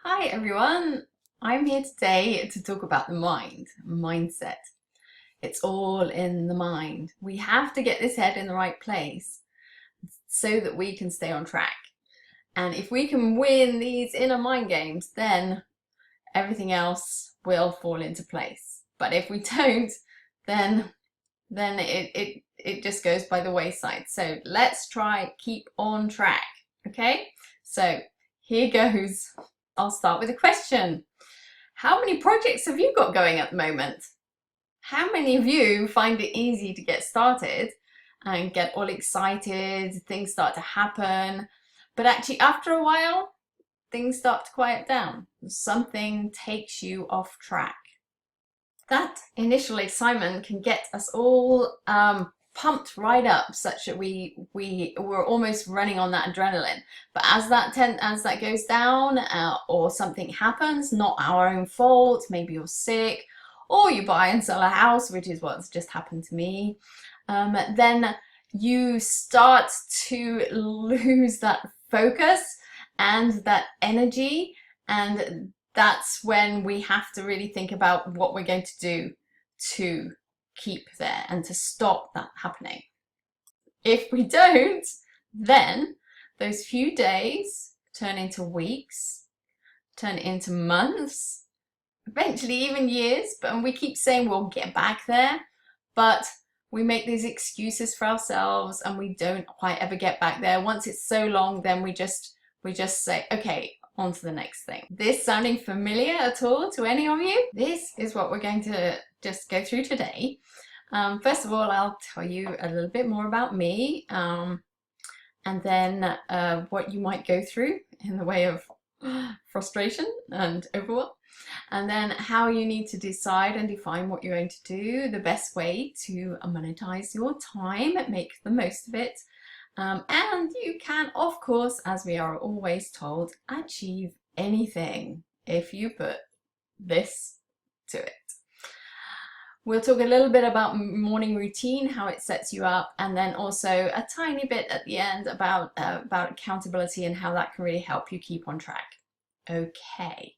Hi everyone, I'm here today to talk about the mindset. It's all in the mind. We have to get this head in the right place so that we can stay on track. And if we can win these inner mind games, then everything else will fall into place. But if we don't, then it just goes by the wayside. So let's try keep on track. Okay, so here goes. I'll start with a question. How many projects have you got going at the moment? How many of you find it easy to get started and get all excited, things start to happen, but actually after a while, things start to quiet down. Something takes you off track. That initial excitement can get us all pumped right up, such that we're almost running on that adrenaline. But as that goes down, or something happens, not our own fault, maybe you're sick, or you buy and sell a house, which is what's just happened to me, then you start to lose that focus and that energy, and that's when we have to really think about what we're going to do to keep there and to stop that happening. If we don't, then those few days turn into weeks, turn into months, eventually even years, and we keep saying we'll get back there, but we make these excuses for ourselves and we don't quite ever get back there. Once it's so long, then we just say, okay, on to the next thing. This sounding familiar at all to any of you? This is what we're going to just go through today. First of all, I'll tell you a little bit more about me, and then what you might go through in the way of frustration and overwhelm, and then how you need to decide and define what you're going to do, the best way to monetize your time, make the most of it. And you can, of course, as we are always told, achieve anything if you put this to it. We'll talk a little bit about morning routine, how it sets you up, and then also a tiny bit at the end about accountability and how that can really help you keep on track. Okay,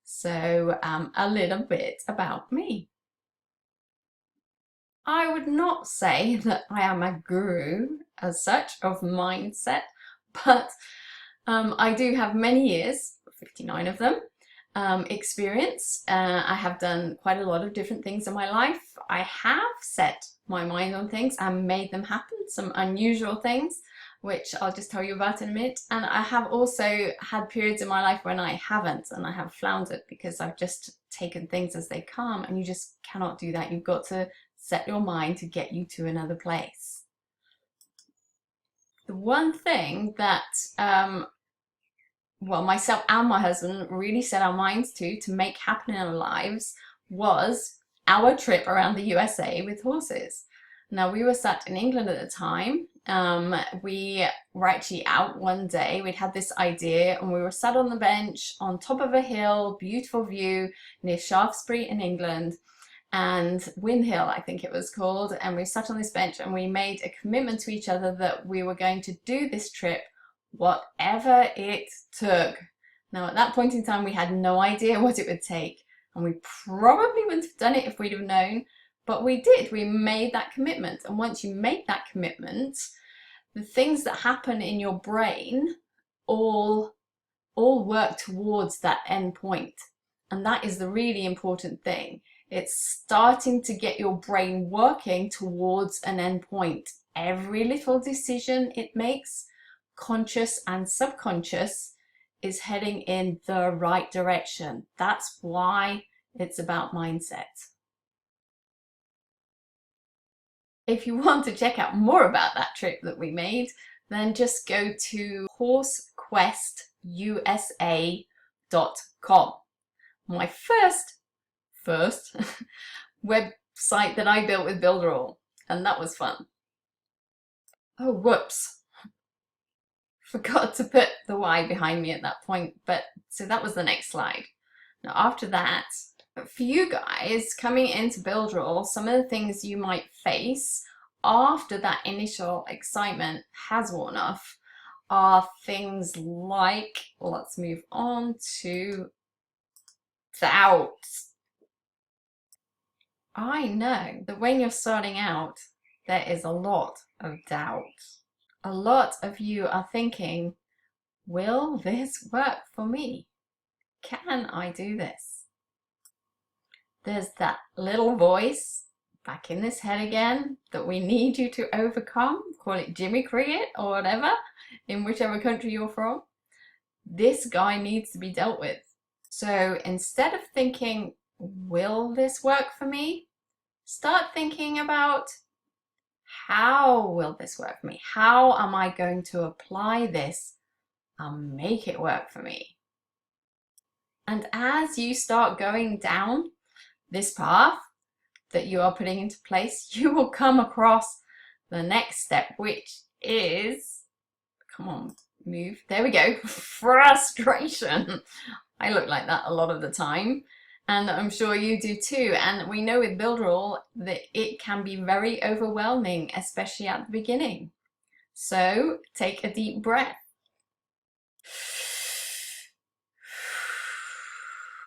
so a little bit about me. I would not say that I am a guru as such of mindset, but I do have many years, 59 of them, experience. I have done quite a lot of different things in my life. I have set my mind on things and made them happen, some unusual things, which I'll just tell you about in a minute. And I have also had periods in my life when I haven't, and I have floundered because I've just taken things as they come, and you just cannot do that. You've got to set your mind to get you to another place. The one thing that well, myself and my husband really set our minds to make happen in our lives was our trip around the USA with horses. Now, we were sat in England at the time. We were actually out one day. We'd had this idea and we were sat on the bench on top of a hill, beautiful view near Shaftesbury in England, and Win Hill, I think it was called. And we sat on this bench and we made a commitment to each other that we were going to do this trip whatever it took. Now, at that point in time, we had no idea what it would take, and we probably wouldn't have done it if we'd have known, but we did. We made that commitment, and once you make that commitment, the things that happen in your brain all work towards that end point, and that is the really important thing. It's starting to get your brain working towards an end point. Every little decision it makes, conscious and subconscious, is heading in the right direction. That's why it's about mindset. If you want to check out more about that trip that we made, then just go to horsequestusa.com. My first website that I built with Builderall, and that was fun. Oh, whoops. Forgot to put the Y behind me at that point, but so that was the next slide. Now, after that, for you guys coming into Builderall, some of the things you might face after that initial excitement has worn off are things like, let's move on to doubt. I know that when you're starting out, there is a lot of doubt. A lot of you are thinking, will this work for me? Can I do this? There's that little voice back in this head again that we need you to overcome. Call it Jimmy Cricket or whatever, in whichever country you're from. This guy needs to be dealt with. So instead of thinking, will this work for me? Start thinking about, how will this work for me? How am I going to apply this and make it work for me? And as you start going down this path that you are putting into place, you will come across the next step, which is, come on, move, there we go, frustration. I look like that a lot of the time, and I'm sure you do too. And we know with Builderall that it can be very overwhelming, especially at the beginning. So take a deep breath.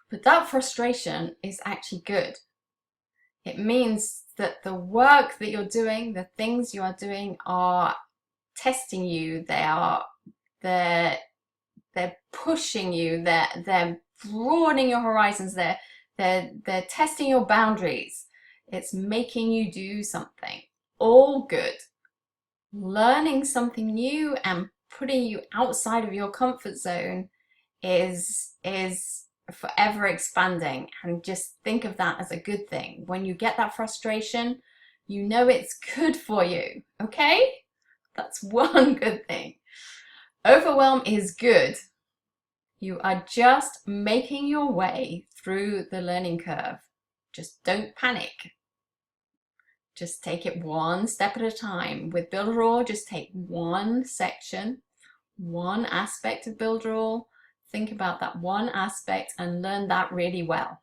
But that frustration is actually good. It means that the work that you're doing, the things you are doing, are testing you. They're pushing you. They're broadening your horizons. They're testing your boundaries. It's making you do something. All good. Learning something new and putting you outside of your comfort zone is forever expanding, and just think of that as a good thing. When you get that frustration, you know it's good for you, okay? That's one good thing. Overwhelm is good. You are just making your way through the learning curve. Just don't panic. Just take it one step at a time. With Builderall, just take one section, one aspect of Builderall. Think about that one aspect and learn that really well.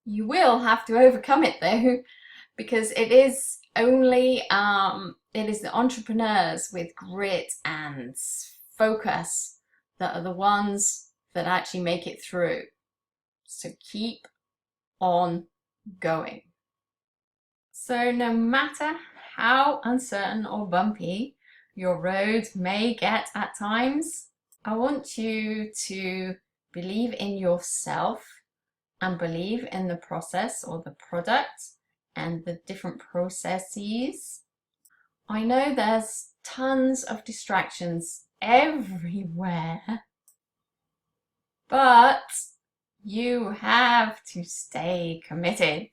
You will have to overcome it though, because it is only, it is the entrepreneurs with grit and focus that are the ones that actually make it through. So keep on going. So no matter how uncertain or bumpy your road may get at times, I want you to believe in yourself and believe in the process or the product and the different processes. I know there's tons of distractions everywhere, but you have to stay committed.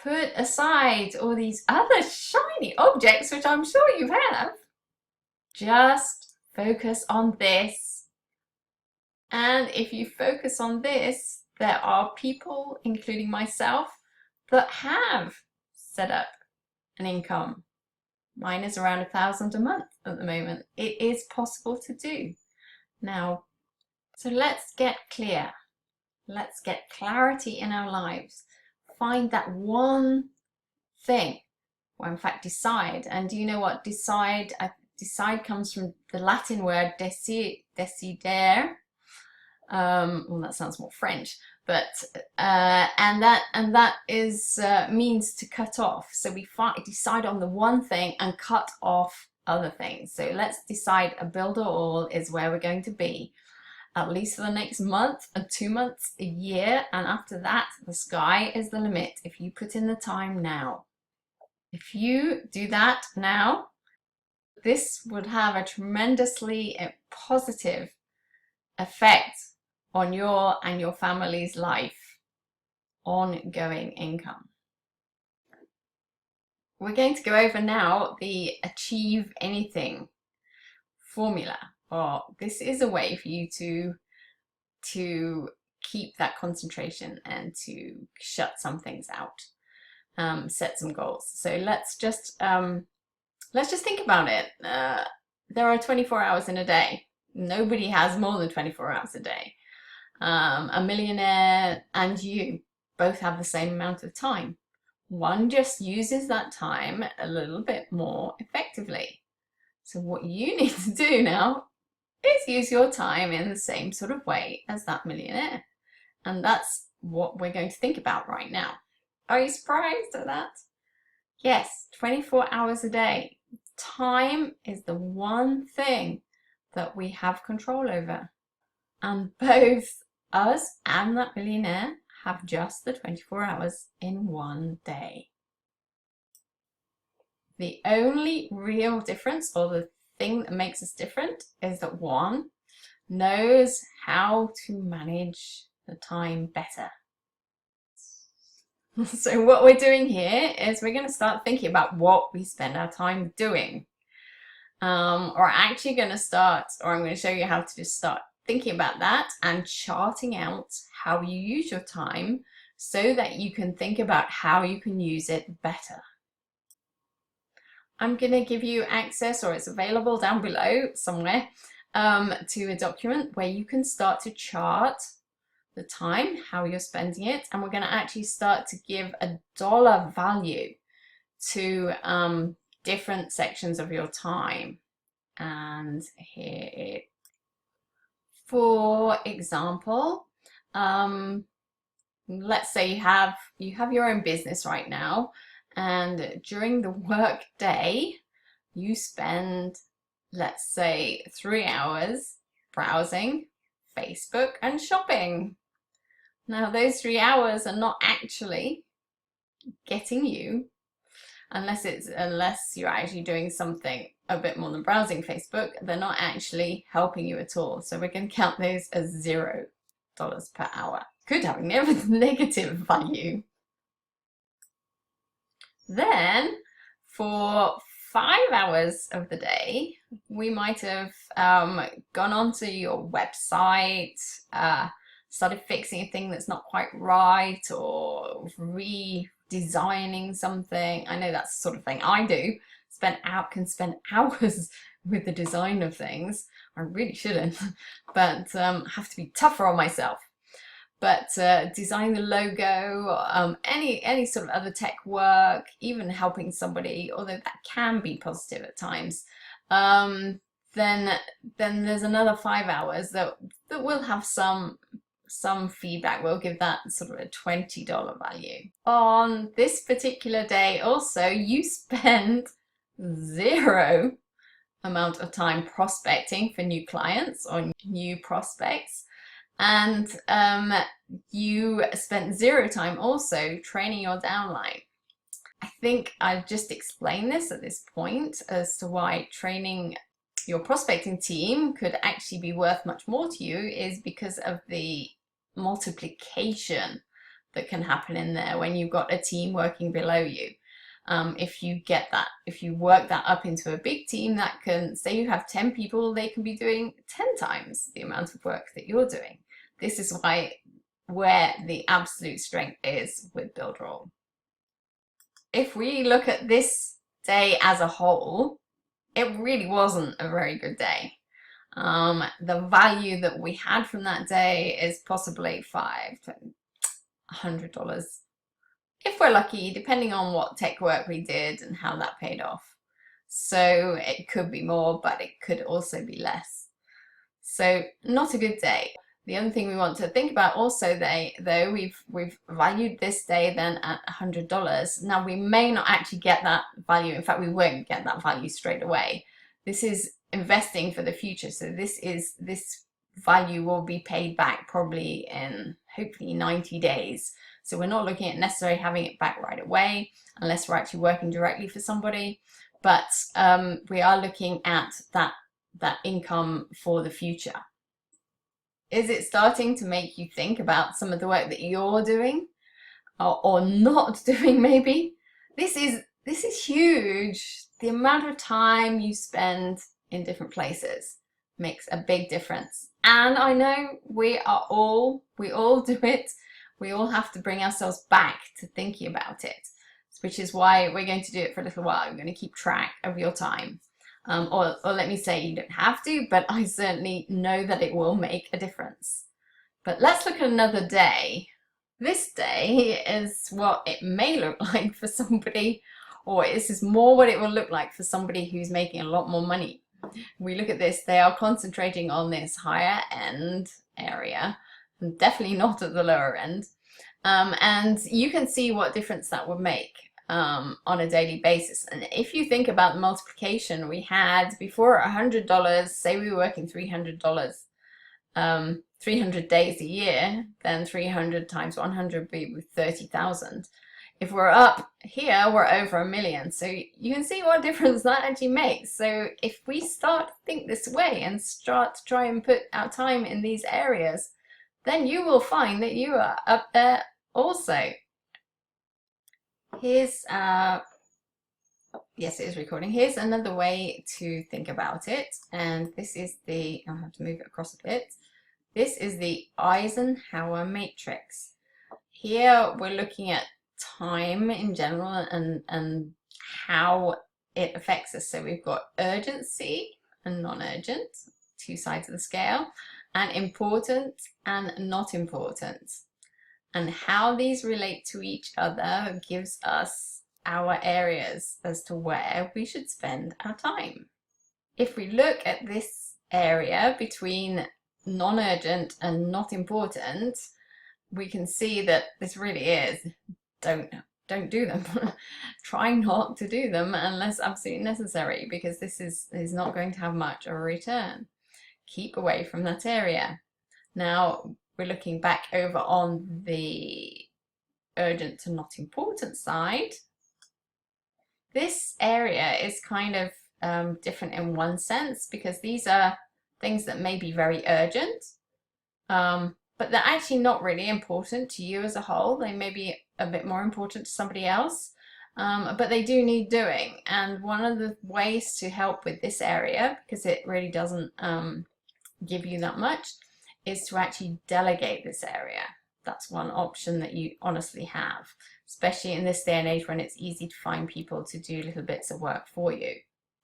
Put aside all these other shiny objects, which I'm sure you have. Just focus on this. And if you focus on this, there are people, including myself, that have set up an income. Mine is around 1,000 a month at the moment. It is possible to do. Now, so let's get clear. Let's get clarity in our lives. Find that one thing, or in fact decide. And do you know what decide? Decide comes from the Latin word decidere. Well, that sounds more French, but and that is means to cut off. So we decide on the one thing and cut off other things. So let's decide a Builderall is where we're going to be, at least for the next month and 2 months, a year, and after that, the sky is the limit if you put in the time now. If you do that now, this would have a tremendously positive effect on your and your family's life, ongoing income. We're going to go over now the achieve anything formula. Well, this is a way for you to keep that concentration and to shut some things out, set some goals. So let's just think about it. There are 24 hours in a day. Nobody has more than 24 hours a day. A millionaire and you both have the same amount of time. One just uses that time a little bit more effectively. So what you need to do now is use your time in the same sort of way as that millionaire. And that's what we're going to think about right now. Are you surprised at that? Yes, 24 hours a day. Time is the one thing that we have control over. And both us and that millionaire have just the 24 hours in one day. The only real difference, or the thing that makes us different, is that one knows how to manage the time better. So what we're doing here is we're going to start thinking about what we spend our time doing. Or actually going to start, or I'm going to show you how to just start thinking about that and charting out how you use your time so that you can think about how you can use it better. I'm going to give you access, or it's available down below somewhere, to a document where you can start to chart the time, how you're spending it, and we're going to actually start to give a dollar value to different sections of your time. And here it, for example, let's say you have your own business right now, and during the work day you spend, let's say, 3 hours browsing Facebook and shopping. Now those 3 hours are not actually getting you, unless you're actually doing something a bit more than browsing Facebook, they're not actually helping you at all. So we're going to count those as $0 per hour. Could have a negative value. Then for 5 hours of the day, we might have gone onto your website, started fixing a thing that's not quite right, or redesigning something. I know that's the sort of thing I do. Can spend hours with the design of things. I really shouldn't, but have to be tougher on myself. But designing the logo, any sort of other tech work, even helping somebody, although that can be positive at times, then there's another 5 hours that will have some feedback. We'll give that sort of a $20 value. On this particular day also, you spend 0 amount of time prospecting for new clients or new prospects, and you spent 0 time also training your downline. I think I've just explained this at this point as to why training your prospecting team could actually be worth much more to you, is because of the multiplication that can happen in there when you've got a team working below you. If you work that up into a big team, that can, say you have 10 people, they can be doing 10 times the amount of work that you're doing. This is where the absolute strength is with Builderall. If we look at this day as a whole, it really wasn't a very good day. The value that we had from that day is possibly $5 to $100. If we're lucky, depending on what tech work we did and how that paid off. So it could be more, but it could also be less. So not a good day. The other thing we want to think about also, though, we've valued this day then at $100. Now we may not actually get that value. In fact, we won't get that value straight away. This is investing for the future. So this value will be paid back probably in hopefully 90 days. So we're not looking at necessarily having it back right away unless we're actually working directly for somebody. But we are looking at that income for the future. Is it starting to make you think about some of the work that you're doing or not doing maybe? This is huge. The amount of time you spend in different places makes a big difference. And I know we all do it. We all have to bring ourselves back to thinking about it, which is why we're going to do it for a little while. We're going to keep track of your time. Or let me say, you don't have to, but I certainly know that it will make a difference. But let's look at another day. This day is what it may look like for somebody or this is more what it will look like for somebody who's making a lot more money. We look at this, they are concentrating on this higher end area, and definitely not at the lower end. And you can see what difference that would make on a daily basis. And if you think about the multiplication we had before, $100, say we were working $300, 300 days a year, then 300 times 100 would be 30,000. If we're up here, we're over 1 million. So you can see what difference that actually makes. So if we start to think this way and start to try and put our time in these areas, then you will find that you are up there also. Here's, yes, it is recording. Here's another way to think about it. And this is the, I'll have to move it across a bit. This is the Eisenhower matrix. Here we're looking at time in general and how it affects us. So we've got urgency and non-urgent, two sides of the scale, and important and not important. And how these relate to each other gives us our areas as to where we should spend our time. If we look at this area between non-urgent and not important, we can see that this really is don't do them. Try not to do them unless absolutely necessary, because this is not going to have much of a return. Keep away from that area. Now we're looking back over on the urgent to not important side. This area is kind of different in one sense, because these are things that may be very urgent, but they're actually not really important to you as a whole. They may be a bit more important to somebody else, but they do need doing. And one of the ways to help with this area, because it really doesn't give you that much, is to actually delegate this area. That's one option that you honestly have, especially in this day and age when it's easy to find people to do little bits of work for you.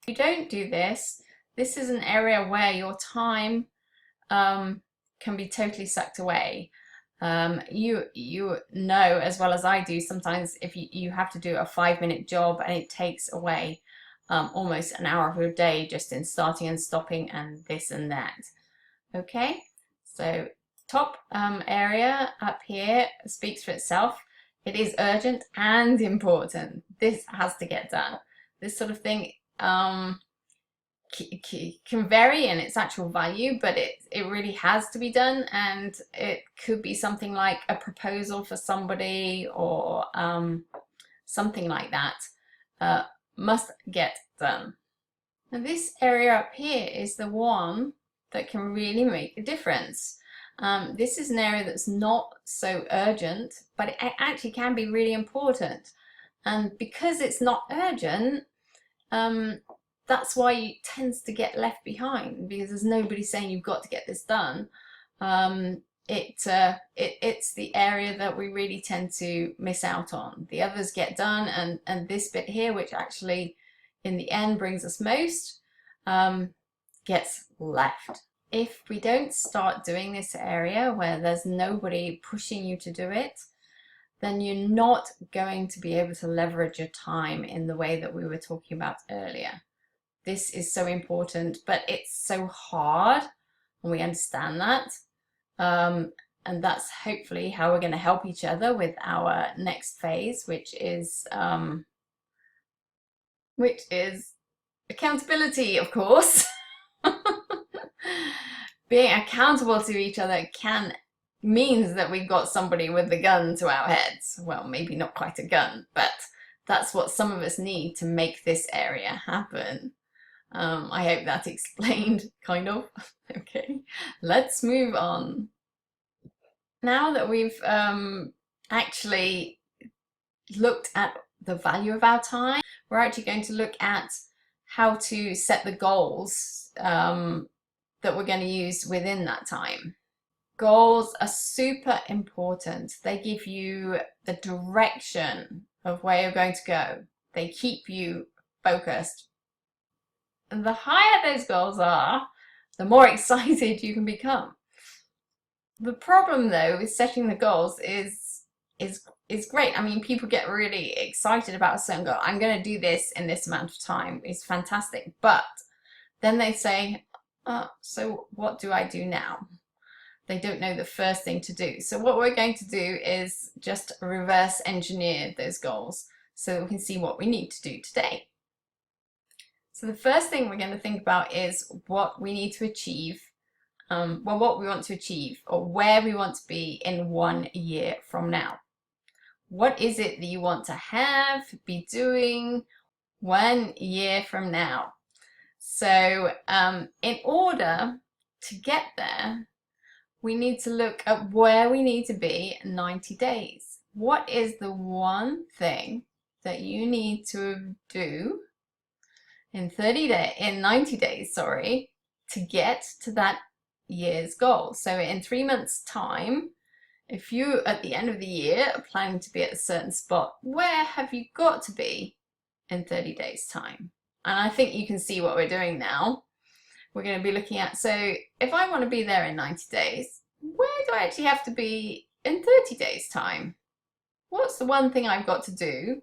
If you don't do this, this is an area where your time can be totally sucked away. You know as well as I do, sometimes if you have to do a 5-minute job and it takes away almost an hour of your day just in starting and stopping and this and that. Okay, so top area up here speaks for itself. It is urgent and important. This has to get done. This sort of thing can vary in its actual value, but it really has to be done, and it could be something like a proposal for somebody or something like that. Must get done. Now this area up here is the one that can really make a difference. This is an area that's not so urgent, but it actually can be really important. And because it's not urgent, that's why it tends to get left behind, because there's nobody saying you've got to get this done. It's the area that we really tend to miss out on. The others get done, and this bit here, which actually in the end brings us most, gets left. If we don't start doing this area where there's nobody pushing you to do it, then you're not going to be able to leverage your time in the way that we were talking about earlier. This is so important, but it's so hard, and we understand that. And that's hopefully how we're going to help each other with our next phase, which is accountability, of course. Being accountable to each other means that we've got somebody with the gun to our heads. Well, maybe not quite a gun, but that's what some of us need to make this area happen. I hope that explained, kind of. Okay, let's move on. Now that we've actually looked at the value of our time, we're actually going to look at how to set the goals that we're going to use within that time. Goals are super important. They give you the direction of where you're going to go. They keep you focused. And the higher those goals are, the more excited you can become. The problem though with setting the goals is is great. I mean, people get really excited about a certain goal. I'm going to do this in this amount of time. It's fantastic. But then they say, so what do I do now? They don't know the first thing to do. So what we're going to do is just reverse engineer those goals so that we can see what we need to do today. So the first thing we're going to think about is what we need to achieve, what we want to achieve, or where we want to be in 1 year from now. What is it that you want to have, be doing 1 year from now? So in order to get there, we need to look at where we need to be in 90 days. What is the one thing that you need to do in 90 days, sorry, to get to that year's goal? So in 3 months' time, if you at the end of the year are planning to be at a certain spot, where have you got to be in 30 days' time? And I think you can see what we're doing now. We're going to be looking at, so if I want to be there in 90 days, where do I actually have to be in 30 days' time? What's the one thing I've got to do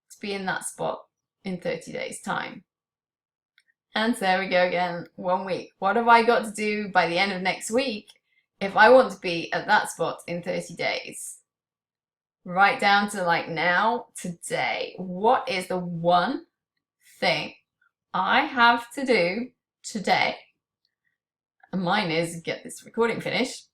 to be in that spot in 30 days' time? And there we go again, 1 week. What have I got to do by the end of next week if I want to be at that spot in 30 days? Right down to like now, today. What is the one thing I have to do today? And mine is get this recording finished.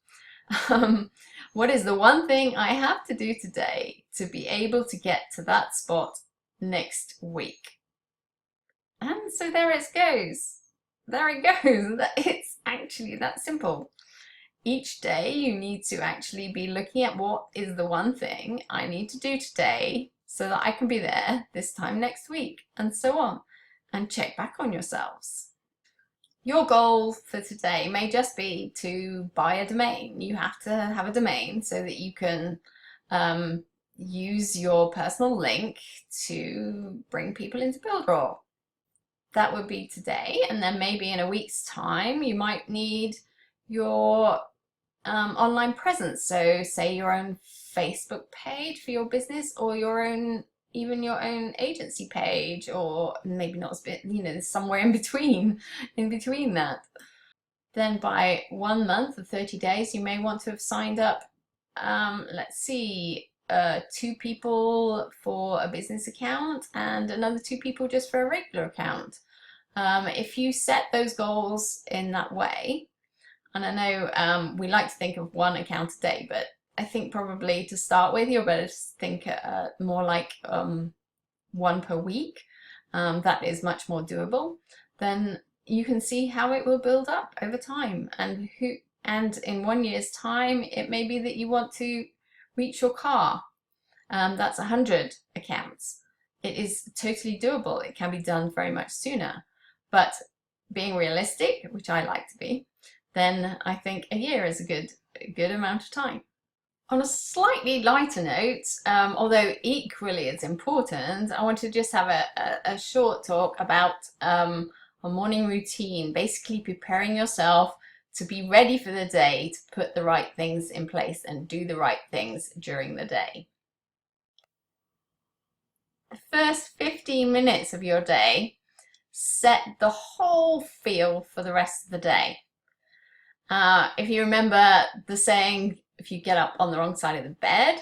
What is the one thing I have to do today to be able to get to that spot next week? And so there it goes. There it goes. It's actually that simple. Each day you need to actually be looking at what is the one thing I need to do today so that I can be there this time next week, and so on. And check back on yourselves. Your goal for today may just be to buy a domain. You have to have a domain so that you can use your personal link to bring people into Builderall. That would be today, and then maybe in a week's time you might need your online presence. So say your own Facebook page for your business, or even your own agency page, or maybe not, somewhere in between that. Then by 1 month or 30 days, you may want to have signed up, let's see, 2 people for a business account and another 2 people just for a regular account. If you set those goals in that way, and I know we like to think of 1 account a day, but I think probably to start with, you're better to think more like 1 per week. That is much more doable. Then you can see how it will build up over time, and in 1 year's time, it may be that you want to reach your car. That's 100 accounts. It is totally doable. It can be done very much sooner, but being realistic, which I like to be, then I think a year is a good amount of time. On a slightly lighter note, although equally as important, I want to just have a short talk about a morning routine, basically preparing yourself to be ready for the day, to put the right things in place and do the right things during the day. The first 15 minutes of your day set the whole feel for the rest of the day. If you remember the saying, if you get up on the wrong side of the bed,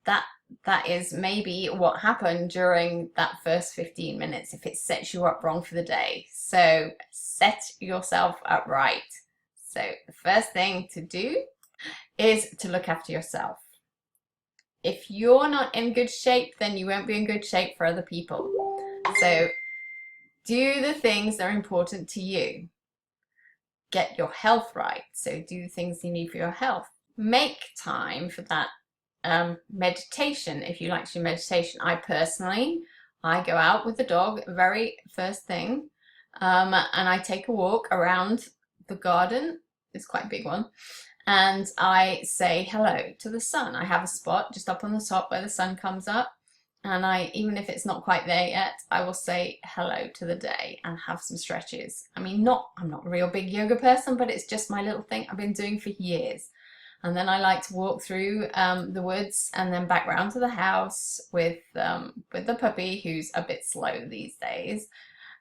that is maybe what happened during that first 15 minutes, if it sets you up wrong for the day. So set yourself up right. So the first thing to do is to look after yourself. If you're not in good shape, then you won't be in good shape for other people. So do the things that are important to you. Get your health right. So do the things you need for your health. Make time for that meditation, if you like to do meditation. I go out with the dog very first thing, and I take a walk around the garden. It's quite a big one. And I say hello to the sun. I have a spot just up on the top where the sun comes up, and even if it's not quite there yet, I will say hello to the day and have some stretches. I mean, I'm not a real big yoga person, but it's just my little thing I've been doing for years. And then I like to walk through the woods and then back round to the house with the puppy, who's a bit slow these days.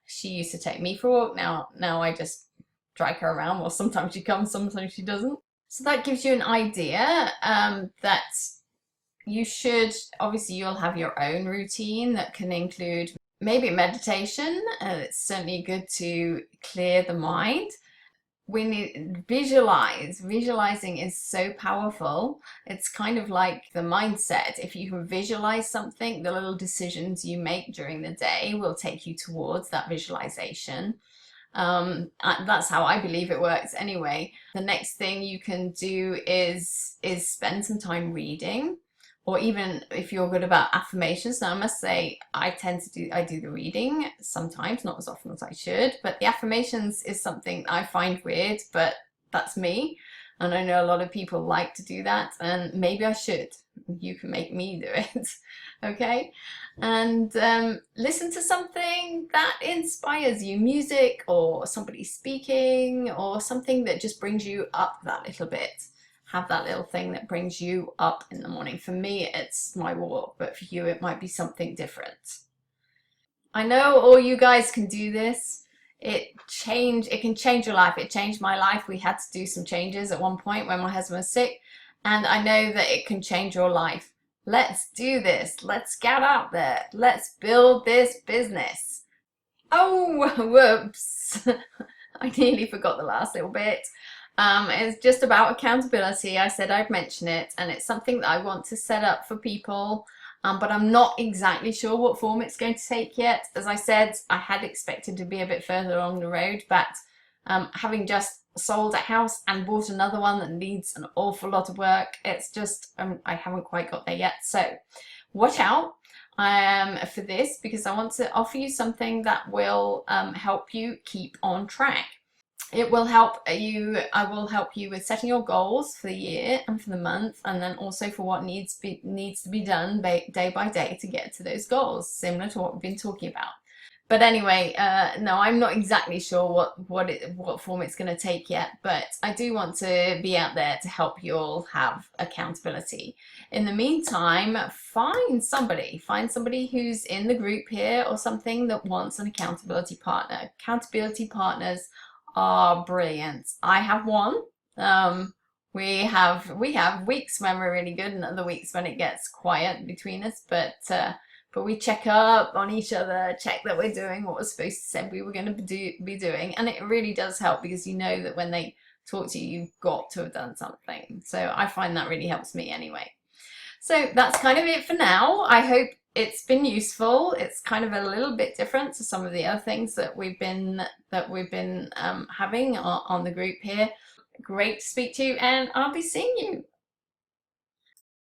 She used to take me for a walk. Now I just drag her around. Well, sometimes she comes, sometimes she doesn't. So that gives you an idea that you should, obviously you'll have your own routine that can include maybe meditation. It's certainly good to clear the mind. We need visualizing is so powerful. It's kind of like the mindset. If you can visualize something, the little decisions you make during the day will take you towards that visualization. That's how I believe it works anyway. The next thing you can do is spend some time reading, or even if you're good about affirmations. Now I must say I do the reading sometimes, not as often as I should, but the affirmations is something I find weird, but that's me. And I know a lot of people like to do that, and maybe I should. You can make me do it, okay? And listen to something that inspires you, music or somebody speaking or something that just brings you up that little bit. Have that little thing that brings you up in the morning. For me, it's my walk, but for you, it might be something different. I know all you guys can do this. It can change your life. It changed my life. We had to do some changes at one point when my husband was sick, and I know that it can change your life. Let's do this. Let's get out there. Let's build this business. Oh, whoops. I nearly forgot the last little bit. It's just about accountability. I said I'd mention it, and it's something that I want to set up for people, but I'm not exactly sure what form it's going to take yet. As I said, I had expected to be a bit further along the road, but having just sold a house and bought another one that needs an awful lot of work, it's just I haven't quite got there yet. So watch out for this, because I want to offer you something that will help you keep on track. It will help you, I will help you with setting your goals for the year and for the month, and then also for what needs to be done day by day to get to those goals, similar to what we've been talking about. But anyway, no, I'm not exactly sure what form it's going to take yet, but I do want to be out there to help you all have accountability. In the meantime, find somebody who's in the group here or something that wants an accountability partner. Accountability partners are brilliant. I have one. We have weeks when we're really good and other weeks when it gets quiet between us, but we check up on each other, check that we're doing what we're supposed to say we were going to be doing, and it really does help, because you know that when they talk to you, you've got to have done something. So I find that really helps me anyway. So that's kind of it for now. I hope it's been useful. It's kind of a little bit different to some of the other things that we've been having on the group here. Great to speak to you, and I'll be seeing you.